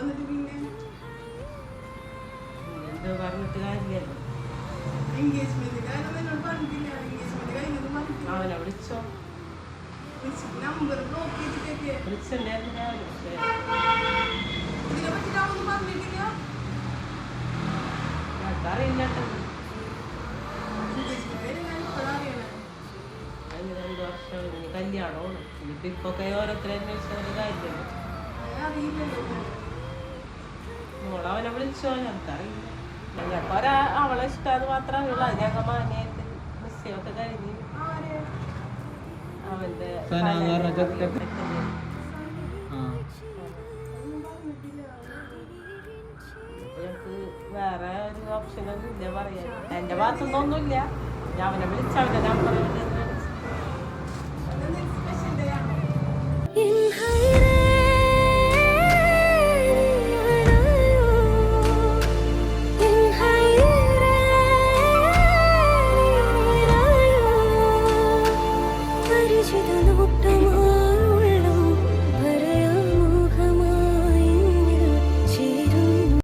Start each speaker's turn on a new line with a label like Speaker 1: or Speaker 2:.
Speaker 1: വന്നിട്ട് പിന്നെ
Speaker 2: എന്തോ പറഞ്ഞിട്ട് കാര്യമില്ലല്ലോ.
Speaker 1: എൻഗേജ്മെന്റ് കാര്യം എന്നോട് പറഞ്ഞിട്ടില്ല. എൻഗേജ്മെന്റ് കഴിഞ്ഞത് പറഞ്ഞിട്ടില്ല.
Speaker 2: അവനെ വിളിച്ചോ?
Speaker 1: നമ്പർ ബ്ലോക്ക് ചെയ്തിട്ടൊക്കെ
Speaker 2: വിളിച്ചിട്ടുണ്ടായിരുന്നു രാവിലെ. പക്ഷേ
Speaker 1: ഇതിനെ പറ്റിട്ട് അവനൊന്നും പറഞ്ഞിട്ടില്ല.
Speaker 2: ഞങ്ങൾക്കറിയില്ല കേട്ടോ.
Speaker 1: എൻഗേജ്മെന്റ് കാര്യം ഞാൻ ഇപ്പോഴാണ് അറിയണേ.
Speaker 2: അതിന് 2 വർഷം ഇനി കല്യാണമാണ്. ഇനിയിപ്പോൾ ഇപ്പൊക്കെ ഓരോരുത്തരെ അന്വേഷിച്ചൊരു കാര്യമല്ലോ.
Speaker 1: അറിയില്ലല്ലോ.
Speaker 2: മോളവനെ വിളിച്ചോ? ഞങ്ങൾക്കറിയില്ല. ഞങ്ങൾക്ക് അവളെ ഇഷ്ടം മാത്രമേ അറിയുള്ളൂ. അത് ഞങ്ങൾ മാനിയായിട്ട് നിശ്ചയമൊക്കെ കഴിഞ്ഞ്
Speaker 1: ആരെ
Speaker 2: അവന്റെ
Speaker 1: ഒന്നും പറഞ്ഞിട്ടില്ല.
Speaker 2: ഞങ്ങൾക്ക് വേറെ ഒരു ഓപ്ഷനൊന്നും ഇല്ല പറയാൻ. എന്റെ ഭാഗത്തൊന്നും ഒന്നുമില്ല. ഞാൻ അവനെ വിളിച്ചവന്റെ നമ്പർ
Speaker 1: സ്പെഷ്യൽ ഡേ ആണ്.